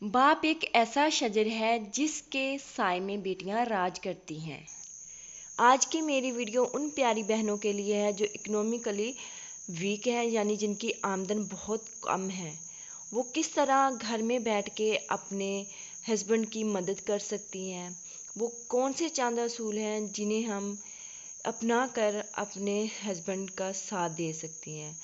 बाप एक ऐसा शजर है जिसके साए में बेटियां राज करती हैं। आज की मेरी वीडियो उन प्यारी बहनों के लिए है जो इकोनॉमिकली वीक है, यानी जिनकी आमदन बहुत कम है। वो किस तरह घर में बैठ के अपने हस्बैंड की मदद कर सकती हैं। वो कौन से चंद असूल हैं जिन्हें हम अपना कर अपने हस्बैंड का साथ दे सकती हैं।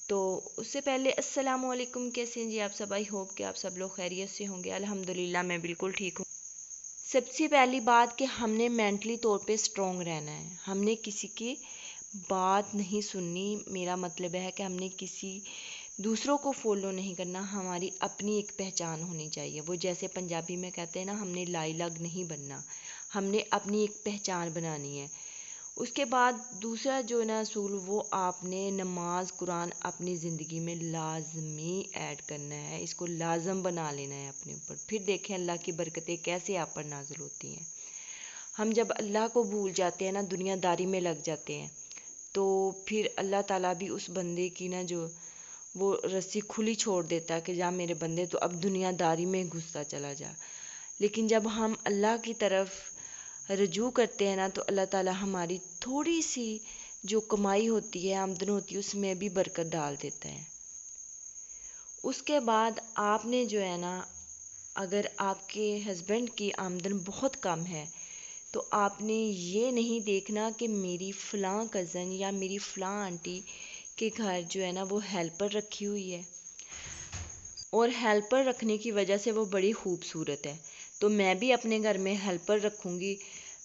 तो उससे पहले अस्सलाम वालेकुम, कैसे हैं जी आप सब। आई होप कि आप सब लोग खैरियत से होंगे। अल्हम्दुलिल्लाह मैं बिल्कुल ठीक हूँ। सबसे पहली बात कि हमने मेंटली तौर पे स्ट्रॉन्ग रहना है। हमने किसी की बात नहीं सुननी। मेरा मतलब है कि हमने किसी दूसरों को फॉलो नहीं करना। हमारी अपनी एक पहचान होनी चाहिए। वो जैसे पंजाबी में कहते हैं ना, हमने लाई लग नहीं बनना। हमने अपनी एक पहचान बनानी है। उसके बाद दूसरा जो है ना असूल, वो आपने नमाज कुरान अपनी ज़िंदगी में लाजमी ऐड करना है। इसको लाजम बना लेना है अपने ऊपर। फिर देखें अल्लाह की बरकतें कैसे आप पर नाजिल होती हैं। हम जब अल्लाह को भूल जाते हैं ना, दुनियादारी में लग जाते हैं, तो फिर अल्लाह ताला भी उस बंदे की ना जो वो रस्सी खुली छोड़ देता है कि जा मेरे बंदे, तो अब दुनियादारी में घुसता चला जा। लेकिन जब हम अल्लाह की तरफ रजू करते हैं ना, तो अल्लाह ताला हमारी थोड़ी सी जो कमाई होती है, आमदन होती है, उसमें भी बरकत डाल देता है। उसके बाद आपने जो है ना, अगर आपके हस्बैंड की आमदन बहुत कम है, तो आपने ये नहीं देखना कि मेरी फ़लाँ कज़न या मेरी फ़लाँ आंटी के घर जो है ना वो हेल्पर रखी हुई है और हेल्पर रखने की वजह से वो बड़ी खूबसूरत है, तो मैं भी अपने घर में हेल्पर रखूँगी,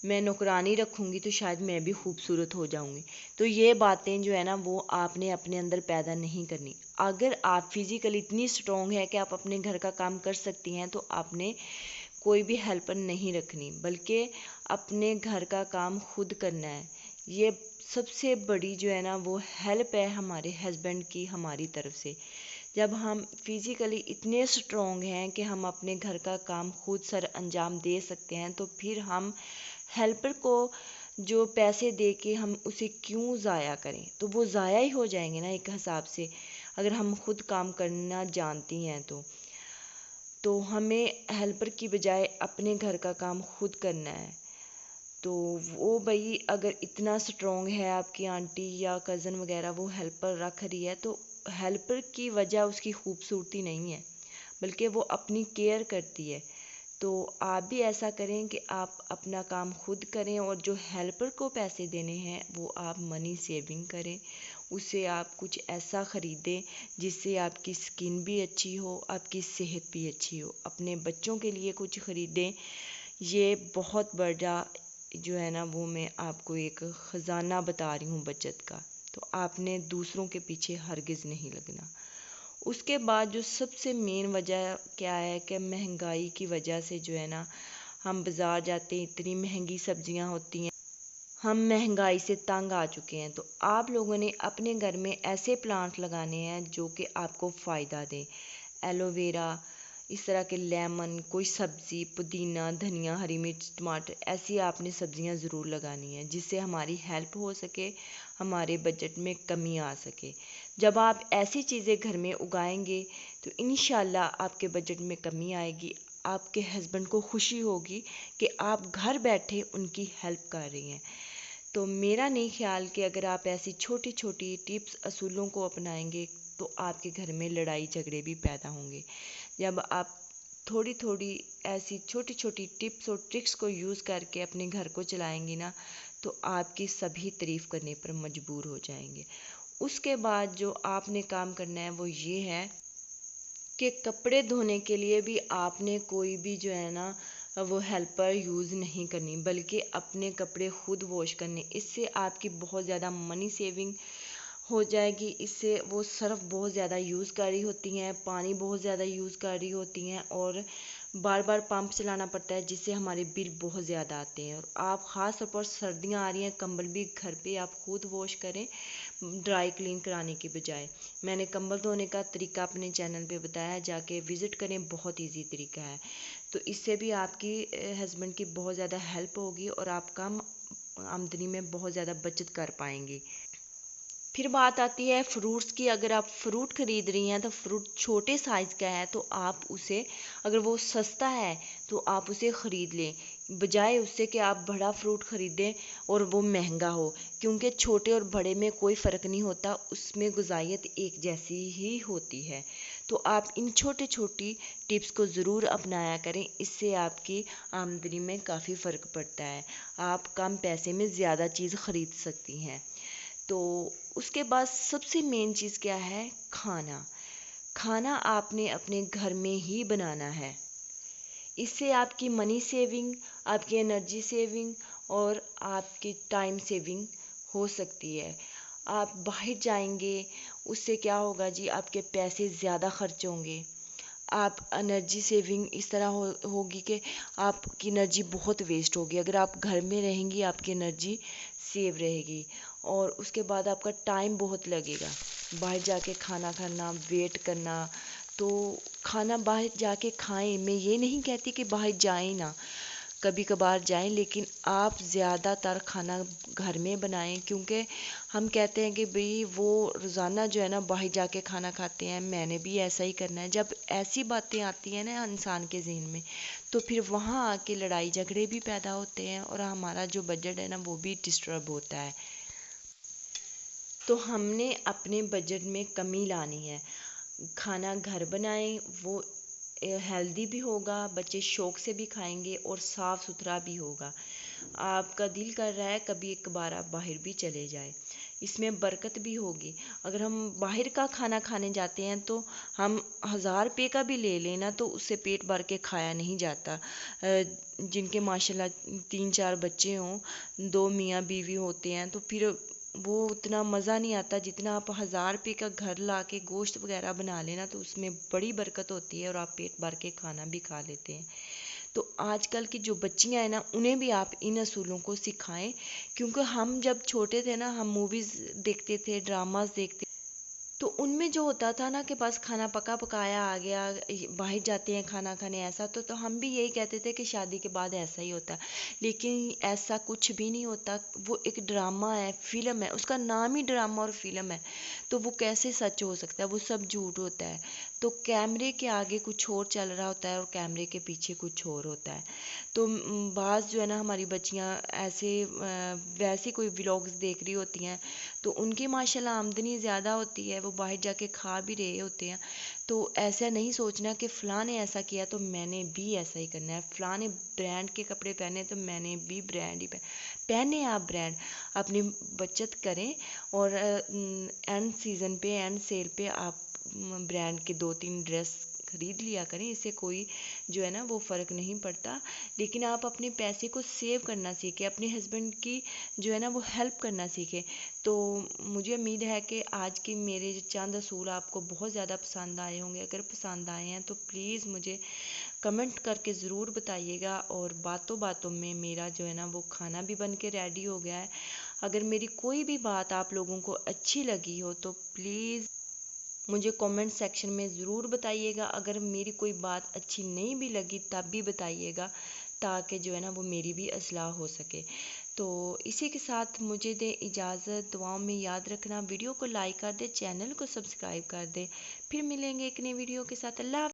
मैं नौकरानी रखूँगी, तो शायद मैं भी खूबसूरत हो जाऊँगी। तो ये बातें जो है ना वो आपने अपने अंदर पैदा नहीं करनी। अगर आप फिज़िकली इतनी स्ट्रॉन्ग है कि आप अपने घर का काम कर सकती हैं, तो आपने कोई भी हेल्पर नहीं रखनी, बल्कि अपने घर का काम खुद करना है। ये सबसे बड़ी जो है ना वो हेल्प है हमारे हस्बैंड की हमारी तरफ से। जब हम फिज़िकली इतने स्ट्रॉन्ग हैं कि हम अपने घर का काम खुद सर अंजाम दे सकते हैं, तो फिर हम हेल्पर को जो पैसे दे के हम उसे क्यों ज़ाया करें। तो वो ज़ाया ही हो जाएंगे ना एक हिसाब से, अगर हम खुद काम करना जानती हैं तो हमें हेल्पर की बजाय अपने घर का काम खुद करना है। तो वो भाई अगर इतना स्ट्रॉन्ग है आपकी आंटी या कज़न वगैरह, वो हेल्पर रख रही है, तो हेल्पर की वजह उसकी खूबसूरती नहीं है, बल्कि वो अपनी केयर करती है। तो आप भी ऐसा करें कि आप अपना काम खुद करें, और जो हेल्पर को पैसे देने हैं वो आप मनी सेविंग करें। उसे आप कुछ ऐसा ख़रीदें जिससे आपकी स्किन भी अच्छी हो, आपकी सेहत भी अच्छी हो। अपने बच्चों के लिए कुछ ख़रीदें। ये बहुत बड़ा जो है ना वो मैं आपको एक ख़जाना बता रही हूँ बचत का। तो आपने दूसरों के पीछे हरगिज़ नहीं लगना। उसके बाद जो सबसे मेन वजह क्या है कि महंगाई की वजह से जो है ना, हम बाज़ार जाते हैं, इतनी महंगी सब्जियां होती हैं, हम महंगाई से तंग आ चुके हैं। तो आप लोगों ने अपने घर में ऐसे प्लांट लगाने हैं जो कि आपको फ़ायदा दें। एलोवेरा, इस तरह के लेमन, कोई सब्ज़ी, पुदीना, धनिया, हरी मिर्च, टमाटर, ऐसी आपने सब्ज़ियां ज़रूर लगानी है जिससे हमारी हेल्प हो सके, हमारे बजट में कमी आ सके। जब आप ऐसी चीज़ें घर में उगाएंगे तो इंशाल्लाह आपके बजट में कमी आएगी। आपके हस्बैंड को खुशी होगी कि आप घर बैठे उनकी हेल्प कर रही हैं। तो मेरा नहीं ख्याल कि अगर आप ऐसी छोटी छोटी टिप्स असूलों को अपनाएंगे तो आपके घर में लड़ाई झगड़े भी पैदा होंगे। जब आप थोड़ी थोड़ी ऐसी छोटी छोटी टिप्स और ट्रिक्स को यूज़ करके अपने घर को चलाएंगी ना, तो आपकी सभी तारीफ़ करने पर मजबूर हो जाएंगे। उसके बाद जो आपने काम करना है वो ये है कि कपड़े धोने के लिए भी आपने कोई भी जो है ना वो हेल्पर यूज़ नहीं करनी, बल्कि अपने कपड़े खुद वॉश करने। इससे आपकी बहुत ज़्यादा मनी सेविंग हो जाएगी। इससे वो सर्फ़ बहुत ज़्यादा यूज़ कर रही होती हैं, पानी बहुत ज़्यादा यूज़ कर रही होती हैं, और बार बार पंप चलाना पड़ता है जिससे हमारे बिल बहुत ज़्यादा आते हैं। और आप ख़ास तौर पर सर्दियाँ आ रही हैं, कंबल भी घर पे आप खुद वॉश करें ड्राई क्लीन कराने की बजाय। मैंने कंबल धोने का तरीका अपने चैनल पे बताया है, जाके विज़िट करें, बहुत इजी तरीका है। तो इससे भी आपकी हस्बैंड की बहुत ज़्यादा हेल्प होगी और आप कम आमदनी में बहुत ज़्यादा बचत कर पाएंगी। फिर बात आती है फ्रूट्स की। अगर आप फ्रूट खरीद रही हैं तो फ्रूट छोटे साइज़ का है तो आप उसे, अगर वो सस्ता है तो आप उसे ख़रीद लें, बजाय उससे कि आप बड़ा फ्रूट ख़रीदें और वो महंगा हो। क्योंकि छोटे और बड़े में कोई फ़र्क नहीं होता, उसमें ग़िज़ाइयत एक जैसी ही होती है। तो आप इन छोटी छोटी टिप्स को ज़रूर अपनाया करें, इससे आपकी आमदनी में काफ़ी फ़र्क पड़ता है। आप कम पैसे में ज़्यादा चीज़ ख़रीद सकती हैं। तो उसके बाद सबसे मेन चीज़ क्या है? खाना। खाना आपने अपने घर में ही बनाना है। इससे आपकी मनी सेविंग, आपकी एनर्जी सेविंग और आपकी टाइम सेविंग हो सकती है। आप बाहर जाएंगे, उससे क्या होगा जी, आपके पैसे ज़्यादा खर्च होंगे। आप एनर्जी सेविंग इस तरह होगी कि आपकी एनर्जी बहुत वेस्ट होगी। अगर आप घर में रहेंगी आपकी एनर्जी सेव रहेगी। और उसके बाद आपका टाइम बहुत लगेगा बाहर जाके खाना खाना, वेट करना। तो खाना बाहर जाके खाएं, मैं ये नहीं कहती कि बाहर जाएं ना, कभी कभार जाएं, लेकिन आप ज़्यादातर खाना घर में बनाएं। क्योंकि हम कहते हैं कि भाई वो रोज़ाना जो है ना बाहर जाके खाना खाते हैं, मैंने भी ऐसा ही करना है। जब ऐसी बातें आती हैं ना इंसान के ज़हन में, तो फिर वहाँ आके लड़ाई झगड़े भी पैदा होते हैं और हमारा जो बजट है ना वो भी डिस्टर्ब होता है। तो हमने अपने बजट में कमी लानी है। खाना घर बनाएं, वो हेल्दी भी होगा, बच्चे शौक से भी खाएंगे और साफ़ सुथरा भी होगा। आपका दिल कर रहा है कभी एक बार आप बाहर भी चले जाएं, इसमें बरकत भी होगी। अगर हम बाहर का खाना खाने जाते हैं तो हम 1000 रुपये का भी ले लेना तो उससे पेट भर के खाया नहीं जाता। जिनके माशाल्लाह 3-4 बच्चे हों, 2 मियाँ बीवी होते हैं, तो फिर वो उतना मज़ा नहीं आता जितना आप 1000 रुपये का घर ला के गोश्त वगैरह बना लेना, तो उसमें बड़ी बरकत होती है और आप पेट भर के खाना भी खा लेते हैं। तो आजकल की जो बच्चियां हैं ना, उन्हें भी आप इन असूलों को सिखाएं। क्योंकि हम जब छोटे थे ना, हम मूवीज़ देखते थे, ड्रामास देखते, तो उनमें जो होता था ना कि बस खाना पका पकाया आ गया, बाहर जाते हैं खाना खाने, ऐसा तो हम भी यही कहते थे कि शादी के बाद ऐसा ही होता है। लेकिन ऐसा कुछ भी नहीं होता। वो एक ड्रामा है, फिल्म है, उसका नाम ही ड्रामा और फिल्म है। तो वो कैसे सच हो सकता है? वो सब झूठ होता है। तो कैमरे के आगे कुछ और चल रहा होता है और कैमरे के पीछे कुछ और होता है। तो बाज़ जो है ना हमारी बच्चियां ऐसे वैसे कोई व्लॉग्स देख रही होती हैं, तो उनकी माशाल्लाह आमदनी ज़्यादा होती है, वो बाहर जाके खा भी रहे होते हैं। तो ऐसा नहीं सोचना कि फ़लाँ ने ऐसा किया तो मैंने भी ऐसा ही करना है, फ़लाँ ने ब्रांड के कपड़े पहने तो मैंने भी ब्रांड ही पहने। आप ब्रांड अपनी बचत करें और एंड सीज़न पे, एंड सेल पे आप ब्रांड के 2-3 ड्रेस खरीद लिया करें। इससे कोई जो है ना वो फ़र्क नहीं पड़ता। लेकिन आप अपने पैसे को सेव करना सीखें, अपने हस्बैंड की जो है ना वो हेल्प करना सीखें। तो मुझे उम्मीद है कि आज के मेरे जो चंद असूल आपको बहुत ज़्यादा पसंद आए होंगे। अगर पसंद आए हैं तो प्लीज़ मुझे कमेंट करके ज़रूर बताइएगा। और बातों बातों में मेरा जो है ना वो खाना भी बन के रेडी हो गया है। अगर मेरी कोई भी बात आप लोगों को अच्छी लगी हो तो प्लीज़ मुझे कमेंट सेक्शन में ज़रूर बताइएगा। अगर मेरी कोई बात अच्छी नहीं भी लगी तब भी बताइएगा, ताकि जो है ना वो मेरी भी असलाह हो सके। तो इसी के साथ मुझे दे इजाज़त। दुआओं में याद रखना, वीडियो को लाइक कर दे, चैनल को सब्सक्राइब कर दे। फिर मिलेंगे एक नई वीडियो के साथ। अल्लाह।